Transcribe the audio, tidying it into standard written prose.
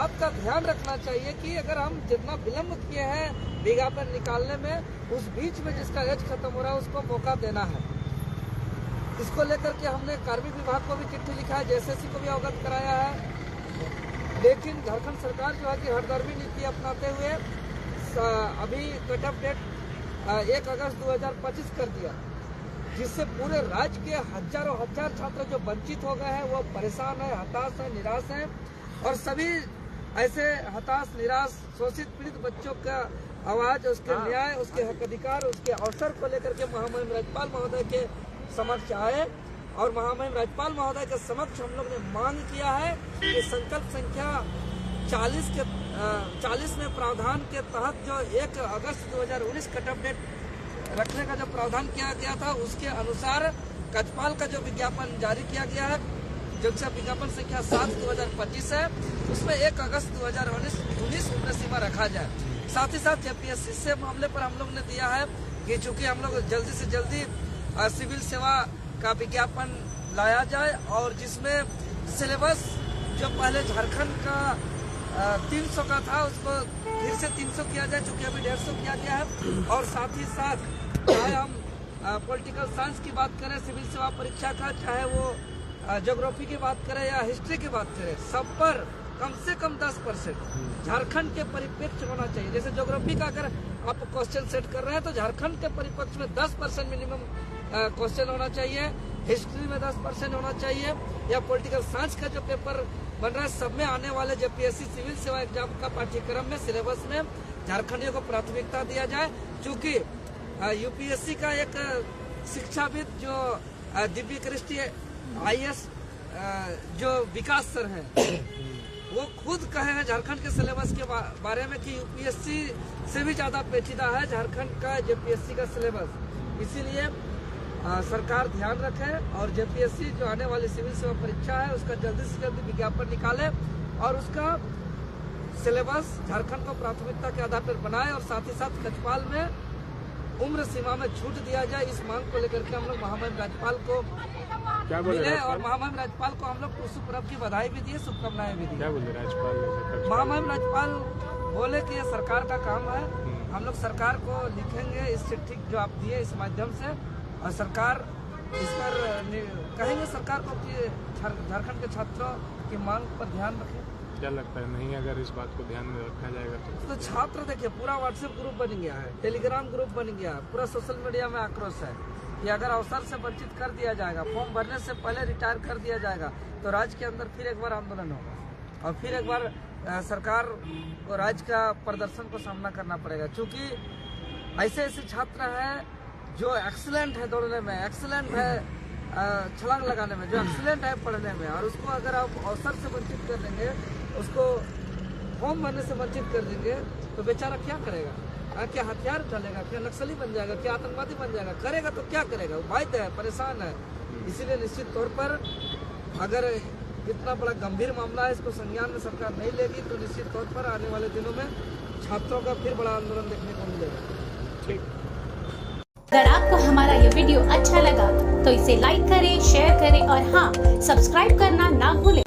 बात का ध्यान रखना चाहिए कि अगर हम जितना विलम्ब किए हैं विज्ञापन निकालने में, उस बीच में जिसका एज खत्म हो रहा है उसको मौका देना है। इसको लेकर के हमने कार्मिक विभाग को भी चिट्ठी लिखा है, जेएसएससी को भी अवगत कराया है। लेकिन झारखंड सरकार जो है कि हरदर्मी नीति अपनाते हुए अभी कट ऑफ डेट 1 अगस्त 2025 कर दिया, जिससे पूरे राज्य के हजारों हजार छात्र जो वंचित हो गए हैं वो परेशान है, हताश है, निराश है। और सभी ऐसे हताश, निराश, शोषित, पीड़ित बच्चों का आवाज, उसके न्याय, उसके हक अधिकार, उसके अवसर को लेकर के महामहिम राज्यपाल महोदय के समक्ष आए। और महामहिम राज्यपाल महोदय के समक्ष हम लोग ने मांग किया है कि संकल्प संख्या 40 में प्रावधान के तहत जो 1 अगस्त 2019 कट ऑफ डेट रखने का जो प्रावधान किया गया था, उसके अनुसार कचपाल का जो विज्ञापन जारी किया गया है, जिसका विज्ञापन संख्या 7/2025 है, उसमें 1 अगस्त 2019 उम्र सीमा रखा जाए। साथ ही साथ जेपीएससी से मामले पर हम लोग ने दिया है कि चूंकि हम लोग जल्दी से जल्दी सिविल सेवा का विज्ञापन लाया जाए और जिसमें सिलेबस जो पहले झारखंड का 300 का था उसको फिर से 300 किया जाए, चूंकि अभी 150 किया गया है। और साथ ही साथ चाहे हम पॉलिटिकल साइंस की बात करें सिविल सेवा परीक्षा का, चाहे वो ज्योग्राफी की बात करें या हिस्ट्री की बात करें, सब पर कम से कम 10% झारखंड के परिप्रेक्ष्य होना चाहिए। जैसे ज्योग्राफी का अगर आप क्वेश्चन सेट कर रहे हैं तो झारखंड के परिप्रेक्ष्य में 10% मिनिमम क्वेश्चन होना चाहिए, हिस्ट्री में 10% होना चाहिए, या पॉलिटिकल साइंस का जो पेपर बन रहा है सब में आने वाले जेपीएससी सिविल सेवा एग्जाम का पाठ्यक्रम में, सिलेबस में झारखंडियों को प्राथमिकता दिया जाए। चूंकि यूपीएससी का एक शिक्षाविद जो दिव्य कृष्टि IAS जो विकास सर है, वो खुद कहे हैं झारखंड के सिलेबस के बारे में कि यूपीएससी से भी ज्यादा पेचीदा है झारखंड का जेपीएससी का सिलेबस। इसीलिए सरकार ध्यान रखे और जेपीएससी जो आने वाली सिविल सेवा परीक्षा है उसका जल्दी से जल्दी विज्ञापन निकाले और उसका सिलेबस झारखंड को प्राथमिकता के आधार पर बनाए। और साथ ही साथ कचपाल में उम्र सीमा में छूट दिया जाए, इस मांग को लेकर के हम लोग महामहिम राज्यपाल को मिले और महामहिम राज्यपाल को हम लोग टूसू पर्व की बधाई भी दी, शुभकामनाएं भी दी। क्या बोले राज्यपाल? महामहिम राज्यपाल बोले कि ये सरकार का काम है, हम लोग सरकार को लिखेंगे इस चिट्ठी जो आप दिए इस माध्यम से, और सरकार इस पर कहेंगे सरकार को कि झारखंड के छात्रों की मांग पर ध्यान रखें। क्या लगता है नहीं अगर इस बात को ध्यान में रखा जाएगा तो छात्र देखिए पूरा व्हाट्सएप ग्रुप बन गया है, टेलीग्राम ग्रुप बन गया है, पूरा सोशल मीडिया में आक्रोश है कि अगर अवसर से वंचित कर दिया जाएगा, फॉर्म भरने से पहले रिटायर कर दिया जाएगा तो राज्य के अंदर फिर एक बार आंदोलन होगा और फिर एक बार सरकार को राज्य का प्रदर्शन को सामना करना पड़ेगा। क्योंकि ऐसे ऐसे छात्र हैं जो एक्सीलेंट है दौड़ने में, एक्सीलेंट है छलांग लगाने में, जो एक्सीलेंट है पढ़ने में, और उसको अगर आप अवसर से वंचित कर देंगे, उसको फॉर्म भरने से वंचित कर देंगे तो बेचारा क्या करेगा? क्या हथियार उठालेगा? क्या नक्सली बन जाएगा? क्या आतंकवादी बन जाएगा? करेगा तो क्या करेगा? वो बाध्य है, परेशान है। इसीलिए निश्चित तौर पर अगर इतना बड़ा गंभीर मामला है, इसको संज्ञान में सरकार नहीं लेगी तो निश्चित तौर पर आने वाले दिनों में छात्रों का फिर बड़ा आंदोलन देखने को मिलेगा। ठीक। अगर आपको हमारा ये वीडियो अच्छा लगा तो इसे लाइक करें, शेयर करें और हाँ, सब्सक्राइब करना ना भूलें।